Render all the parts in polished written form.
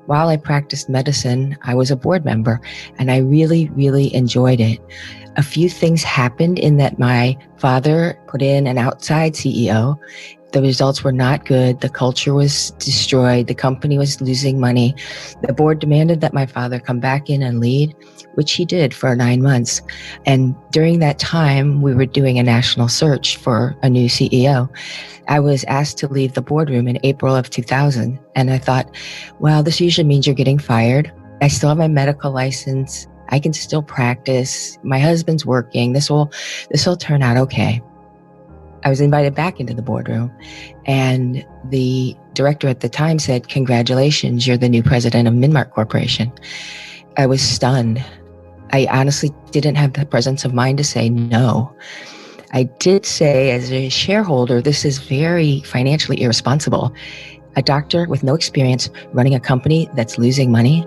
While I practiced medicine, I was a board member, and I really, really enjoyed it. A few things happened in that my father put in an outside CEO. The results were not good. The culture was destroyed. The company was losing money. The board demanded that my father come back in and lead, which he did for 9 months. And during that time, we were doing a national search for a new CEO. I was asked to leave the boardroom in April of 2000. And I thought, well, this usually means you're getting fired. I still have my medical license. I can still practice. My husband's working. This will turn out okay. I was invited back into the boardroom, and the director at the time said, "Congratulations, you're the new president of Midmark Corporation." I was stunned. I honestly didn't have the presence of mind to say no. I did say, as a shareholder, this is very financially irresponsible. A doctor with no experience running a company that's losing money.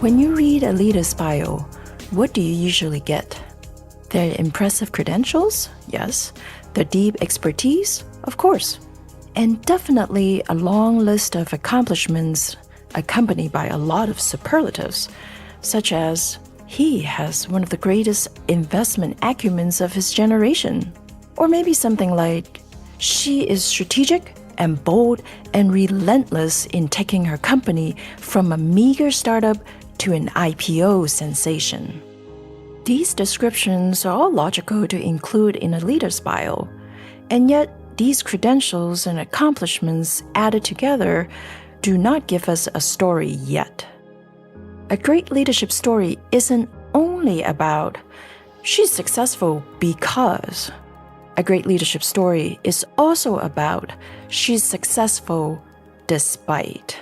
When you read a leader's bio, what do you usually get? Their impressive credentials? Yes. Their deep expertise? Of course. And definitely a long list of accomplishments accompanied by a lot of superlatives, such as, he has one of the greatest investment acumens of his generation. Or maybe something like, she is strategic and bold and relentless in taking her company from a meager startup to an IPO sensation. These descriptions are all logical to include in a leader's bio, and yet these credentials and accomplishments added together do not give us a story yet. A great leadership story isn't only about, she's successful because. A great leadership story is also about, she's successful despite.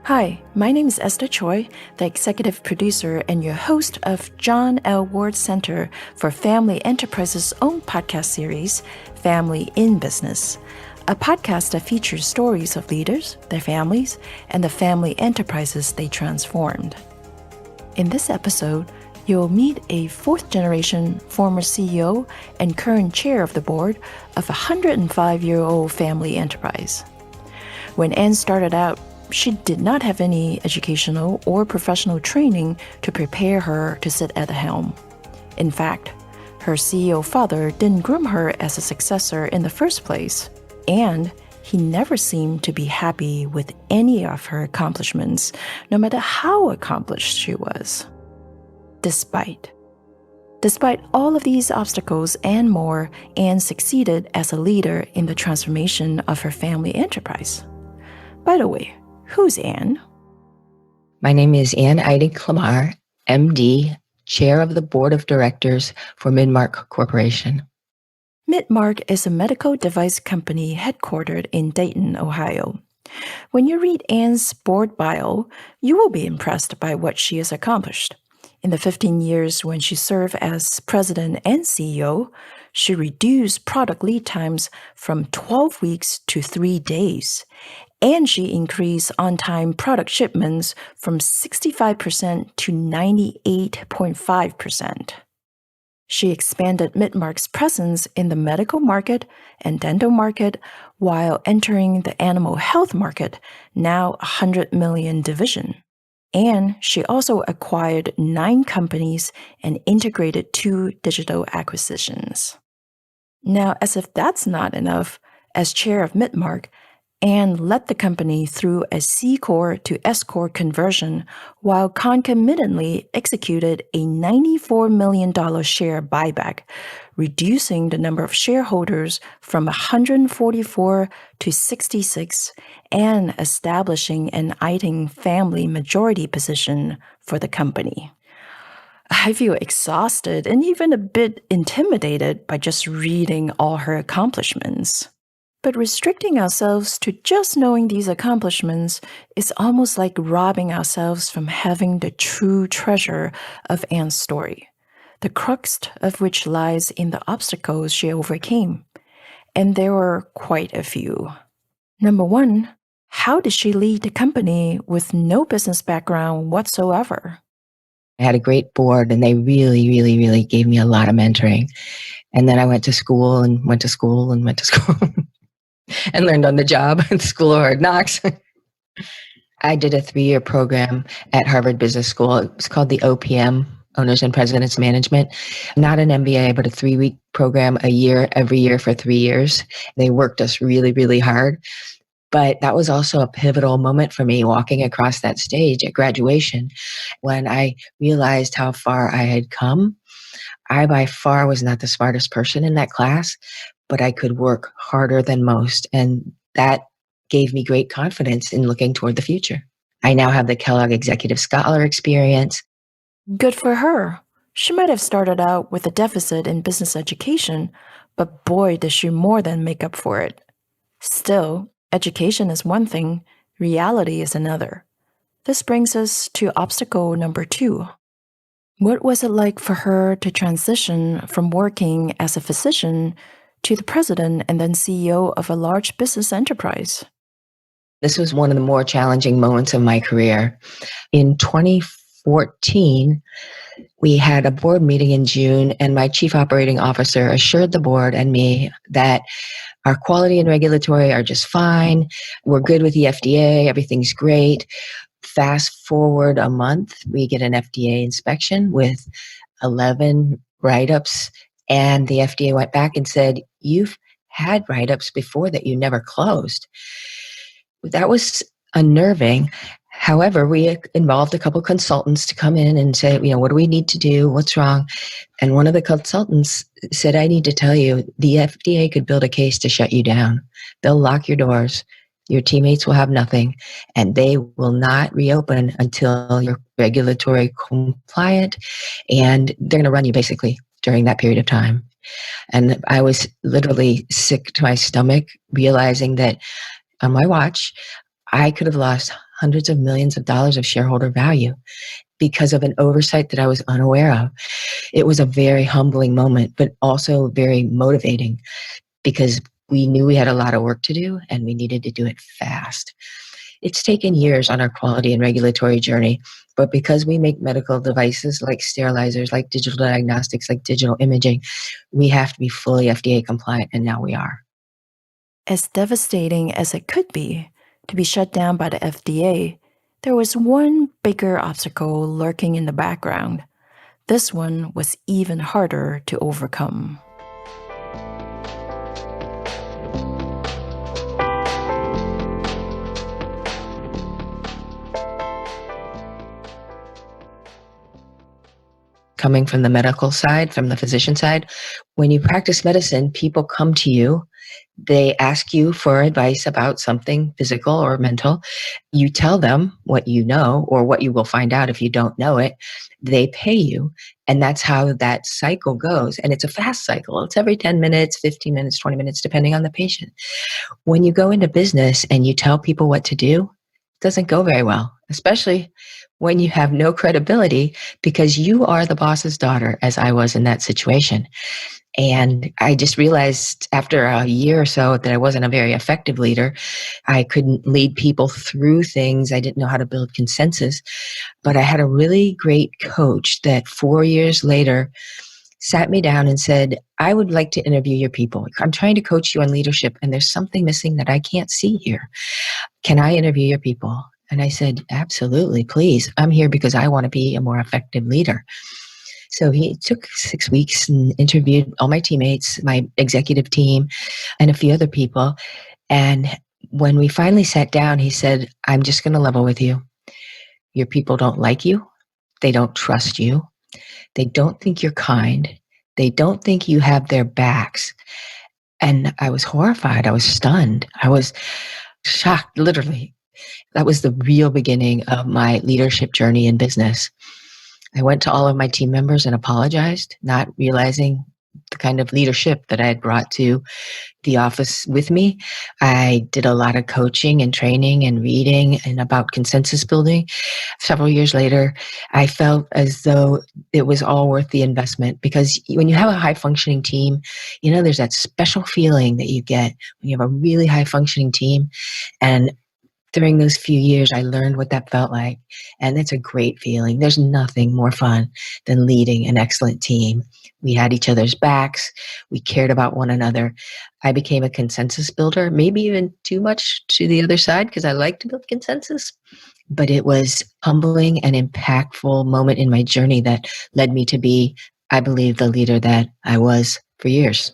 Hi, my name is Esther Choi, the executive producer and your host of John L. Ward Center for Family Enterprises' own podcast series, Family in Business, a podcast that features stories of leaders, their families, and the family enterprises they transformed. In this episode, you'll meet a fourth-generation former CEO and current chair of the board of a 105-year-old family enterprise. When Anne started out, she did not have any educational or professional training to prepare her to sit at the helm. In fact, her CEO father didn't groom her as a successor in the first place, and he never seemed to be happy with any of her accomplishments, no matter how accomplished she was. Despite all of these obstacles and more, Anne succeeded as a leader in the transformation of her family enterprise. By the way, who's Anne? My name is Anne Eiting Klamar, MD, Chair of the Board of Directors for Midmark Corporation. Midmark is a medical device company headquartered in Dayton, Ohio. When you read Anne's board bio, you will be impressed by what she has accomplished. In the 15 years when she served as president and CEO, she reduced product lead times from 12 weeks to 3 days, and she increased on-time product shipments from 65% to 98.5%. She expanded Midmark's presence in the medical market and dental market while entering the animal health market, now a $100 million division. And she also acquired 9 companies and integrated 2 digital acquisitions. Now, as if that's not enough, as chair of Midmark, Anne led the company through a C Corp to S Corp conversion while concomitantly executed a $94 million share buyback, reducing the number of shareholders from 144 to 66 and establishing an Eiting family majority position for the company. I feel exhausted and even a bit intimidated by just reading all her accomplishments. But restricting ourselves to just knowing these accomplishments is almost like robbing ourselves from having the true treasure of Anne's story, the crux of which lies in the obstacles she overcame. And there were quite a few. Number 1, how did she lead the company with no business background whatsoever? I had a great board, and they really, really, really gave me a lot of mentoring. And then I went to school and went to school and went to school. and learned on the job at School of Hard Knocks. I did a 3-year program at Harvard Business School. It was called the OPM, Owners and Presidents Management. Not an MBA, but a 3-week program a year, every year for 3 years. They worked us really, really hard. But that was also a pivotal moment for me walking across that stage at graduation when I realized how far I had come. I by far was not the smartest person in that class, but I could work harder than most. And that gave me great confidence in looking toward the future. I now have the Kellogg Executive Scholar experience. Good for her. She might have started out with a deficit in business education, but boy, does she more than make up for it. Still, education is one thing, reality is another. This brings us to obstacle number 2. What was it like for her to transition from working as a physician to the president and then CEO of a large business enterprise? This was one of the more challenging moments of my career. In 2014, we had a board meeting in June, and my chief operating officer assured the board and me that our quality and regulatory are just fine. We're good with the FDA. Everything's great. Fast forward a month, we get an FDA inspection with 11 write-ups, and the FDA went back and said, "You've had write-ups before that you never closed." That was unnerving. However, we involved a couple consultants to come in and say, what do we need to do? What's wrong? And one of the consultants said, "I need to tell you, the FDA could build a case to shut you down. They'll lock your doors. Your teammates will have nothing, and they will not reopen until you're regulatory compliant, and they're going to run you basically during that period of time." And I was literally sick to my stomach, realizing that on my watch, I could have lost hundreds of millions of dollars of shareholder value because of an oversight that I was unaware of. It was a very humbling moment, but also very motivating because we knew we had a lot of work to do and we needed to do it fast. It's taken years on our quality and regulatory journey, but because we make medical devices like sterilizers, like digital diagnostics, like digital imaging, we have to be fully FDA compliant, and now we are. As devastating as it could be to be shut down by the FDA, there was one bigger obstacle lurking in the background. This one was even harder to overcome. Coming from the medical side, from the physician side, when you practice medicine, people come to you. They ask you for advice about something physical or mental. You tell them what you know or what you will find out if you don't know it. They pay you. And that's how that cycle goes. And it's a fast cycle. It's every 10 minutes, 15 minutes, 20 minutes, depending on the patient. When you go into business and you tell people what to do, it doesn't go very well, especially when you have no credibility because you are the boss's daughter, as I was in that situation. And I just realized after a year or so that I wasn't a very effective leader. I couldn't lead people through things. I didn't know how to build consensus. But I had a really great coach that 4 years later sat me down and said, "I would like to interview your people. I'm trying to coach you on leadership, and there's something missing that I can't see here. Can I interview your people?" And I said, "Absolutely, please. I'm here because I want to be a more effective leader." So he took 6 weeks and interviewed all my teammates, my executive team, and a few other people. And when we finally sat down, he said, "I'm just going to level with you. Your people don't like you. They don't trust you. They don't think you're kind. They don't think you have their backs." And I was horrified. I was stunned. I was shocked, literally. That was the real beginning of my leadership journey in business. I went to all of my team members and apologized, not realizing the kind of leadership that I had brought to the office with me. I did a lot of coaching and training and reading and about consensus building. Several years later, I felt as though it was all worth the investment because when you have a high functioning team, there's that special feeling that you get when you have a really high functioning team. And During those few years, I learned what that felt like. And it's a great feeling. There's nothing more fun than leading an excellent team. We had each other's backs. We cared about one another. I became a consensus builder, maybe even too much to the other side because I like to build consensus. But it was humbling and impactful moment in my journey that led me to be, I believe, the leader that I was for years.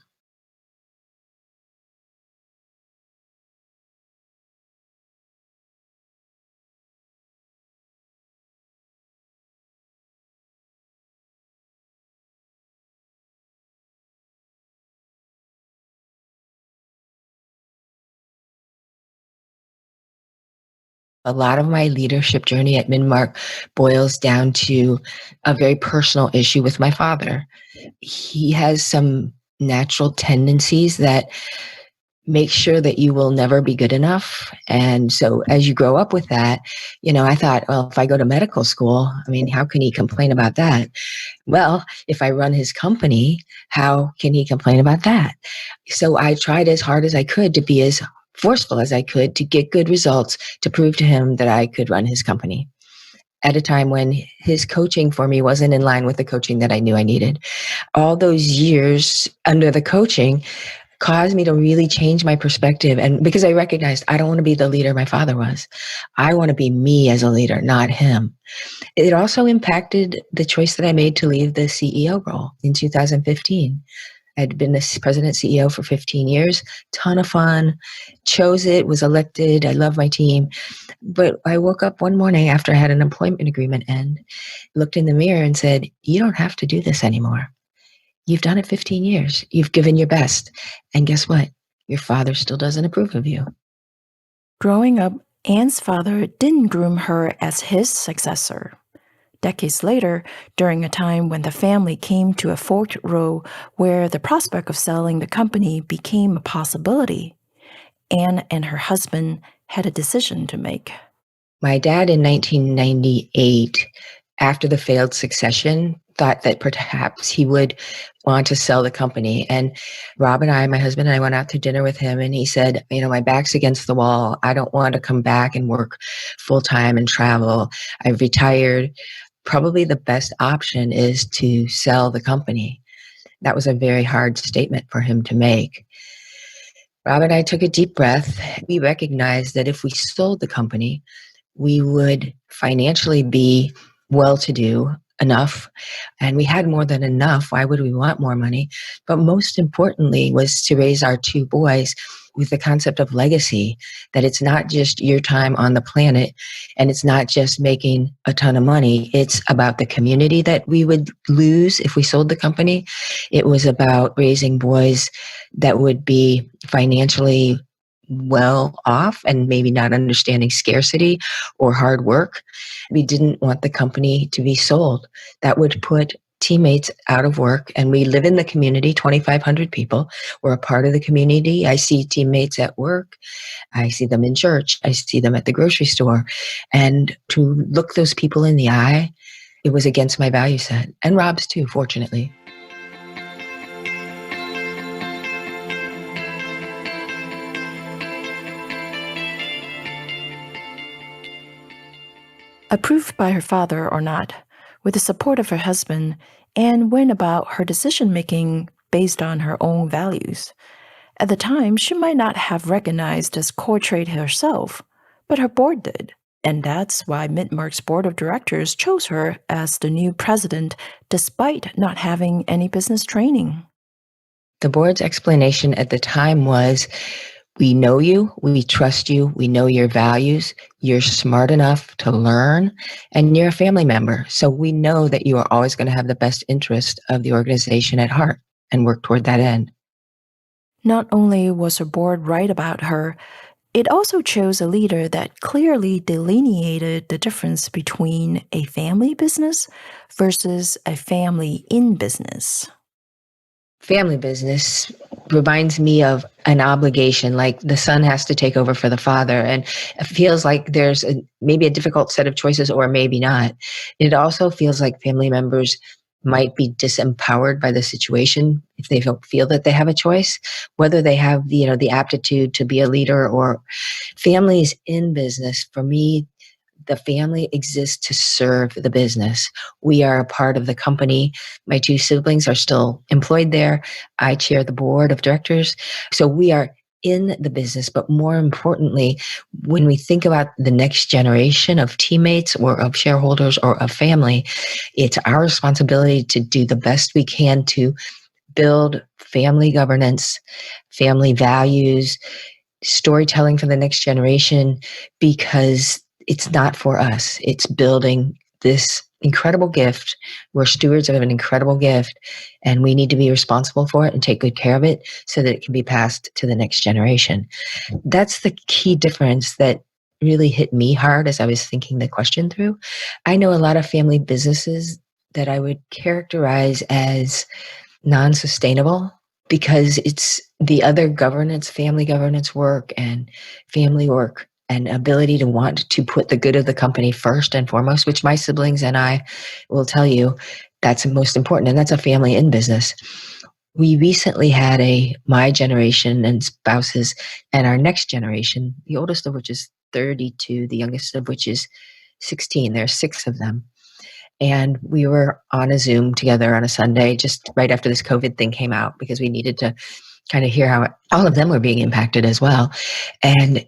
A lot of my leadership journey at Minmark boils down to a very personal issue with my father. He has some natural tendencies that make sure that you will never be good enough. And so as you grow up with that, I thought, well, if I go to medical school, I mean, how can he complain about that? Well, if I run his company, how can he complain about that? So I tried as hard as I could to be as forceful as I could to get good results to prove to him that I could run his company at a time when his coaching for me wasn't in line with the coaching that I knew I needed. All those years under the coaching caused me to really change my perspective. And because I recognized I don't want to be the leader my father was, I want to be me as a leader, not him. It also impacted the choice that I made to leave the CEO role in 2015. I'd been the president CEO for 15 years, ton of fun, chose it, was elected. I love my team. But I woke up one morning after I had an employment agreement end, looked in the mirror and said, you don't have to do this anymore. You've done it 15 years. You've given your best. And guess what? Your father still doesn't approve of you. Growing up, Anne's father didn't groom her as his successor. Decades later, during a time when the family came to a forked road where the prospect of selling the company became a possibility, Anne and her husband had a decision to make. My dad in 1998, after the failed succession, thought that perhaps he would want to sell the company. And Rob and I, my husband and I, went out to dinner with him, and he said, my back's against the wall. I don't want to come back and work full time and travel. I've retired. Probably the best option is to sell the company. That was a very hard statement for him to make. Rob and I took a deep breath. We recognized that if we sold the company, we would financially be well-to-do enough, and we had more than enough. Why would we want more money? But most importantly was to raise our two boys with the concept of legacy, that it's not just your time on the planet, and it's not just making a ton of money. It's about the community that we would lose if we sold the company. It was about raising boys that would be financially well off and maybe not understanding scarcity or hard work. We didn't want the company to be sold. That would put teammates out of work. And we live in the community, 2,500 people. We're a part of the community. I see teammates at work. I see them in church. I see them at the grocery store. And to look those people in the eye, it was against my value set. And Rob's too, fortunately. Approved by her father or not, with the support of her husband, Anne went about her decision-making based on her own values. At the time, she might not have recognized this core trait herself, but her board did. And that's why Minmark's board of directors chose her as the new president, despite not having any business training. The board's explanation at the time was, we know you, we trust you, we know your values, you're smart enough to learn, and you're a family member. So we know that you are always going to have the best interest of the organization at heart and work toward that end. Not only was her board right about her, it also chose a leader that clearly delineated the difference between a family business versus a family in business. Family business reminds me of an obligation, like the son has to take over for the father, and it feels like there's maybe a difficult set of choices or maybe not. It also feels like family members might be disempowered by the situation if they don't feel that they have a choice, whether they have the aptitude to be a leader or families in business. For me, the family exists to serve the business. We are a part of the company. My two siblings are still employed there. I chair the board of directors. So we are in the business, but more importantly, when we think about the next generation of teammates or of shareholders or of family, it's our responsibility to do the best we can to build family governance, family values, storytelling for the next generation, because it's not for us. It's building this incredible gift. We're stewards of an incredible gift, and we need to be responsible for it and take good care of it so that it can be passed to the next generation. That's the key difference that really hit me hard as I was thinking the question through. I know a lot of family businesses that I would characterize as non-sustainable because it's the other governance, family governance work and family work and ability to want to put the good of the company first and foremost, which my siblings and I will tell you that's most important. And that's a family in business. We recently had my generation and spouses and our next generation, the oldest of which is 32, the youngest of which is 16. There are 6 of them. And we were on a Zoom together on a Sunday, just right after this COVID thing came out, because we needed to kind of hear how all of them were being impacted as well. And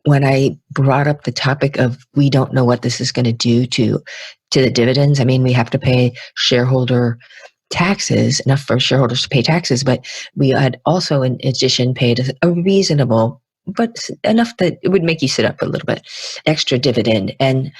when I brought up the topic of we don't know what this is going to do to the dividends, I mean, we have to pay shareholder taxes, enough for shareholders to pay taxes, but we had also in addition paid a reasonable, but enough that it would make you sit up a little bit, extra dividend. And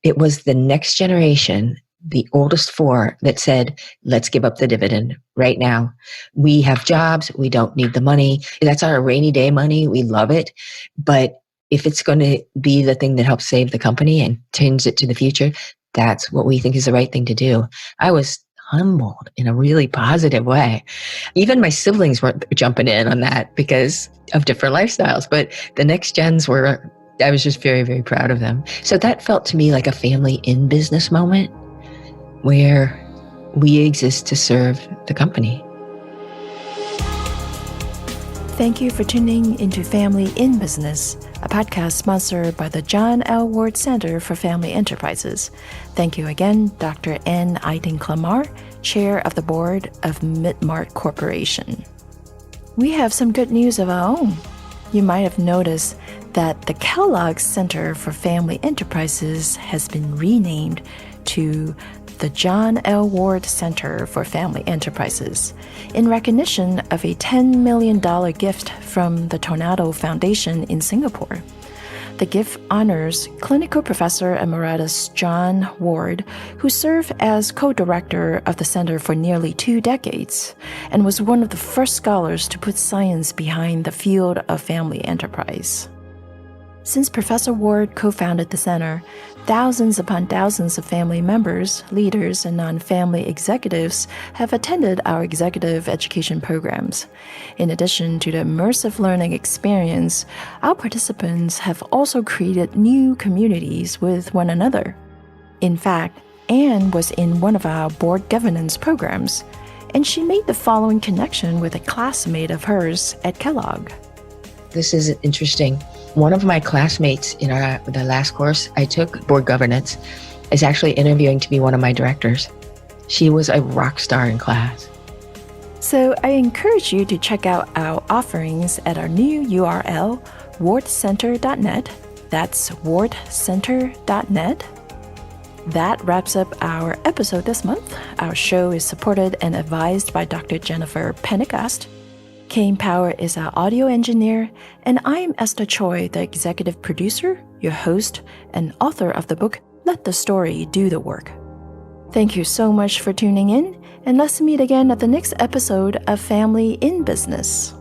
it was the next generation, the oldest 4, that said, let's give up the dividend right now. We have jobs. We don't need the money. That's our rainy day money. We love it. But if it's going to be the thing that helps save the company and change it to the future, that's what we think is the right thing to do. I was humbled in a really positive way. Even my siblings weren't jumping in on that because of different lifestyles, but the next gens were. I was just very, very proud of them. So that felt to me like a family in business moment where we exist to serve the company. Thank you for tuning into Family in Business, a podcast sponsored by the John L. Ward Center for Family Enterprises. Thank you again, Dr. N. Eiting Klamar, Chair of the Board of Midmark Corporation. We have some good news of our own. You might have noticed that the Kellogg Center for Family Enterprises has been renamed to the John L. Ward Center for Family Enterprises in recognition of a $10 million gift from the Tornado Foundation in Singapore. The gift honors Clinical Professor Emeritus John Ward, who served as co-director of the center for nearly 2 decades and was one of the first scholars to put science behind the field of family enterprise. Since Professor Ward co-founded the center, thousands upon thousands of family members, leaders, and non-family executives have attended our executive education programs. In addition to the immersive learning experience, our participants have also created new communities with one another. In fact, Anne was in one of our board governance programs, and she made the following connection with a classmate of hers at Kellogg. This is interesting. One of my classmates in the last course I took, board governance, is actually interviewing to be one of my directors. She was a rock star in class. So I encourage you to check out our offerings at our new URL, wardcenter.net. That's wardcenter.net. That wraps up our episode this month. Our show is supported and advised by Dr. Jennifer Pendergast. Kane Power is our audio engineer, and I'm Esther Choi, the executive producer, your host, and author of the book, Let the Story Do the Work. Thank you so much for tuning in, and let's meet again at the next episode of Family in Business.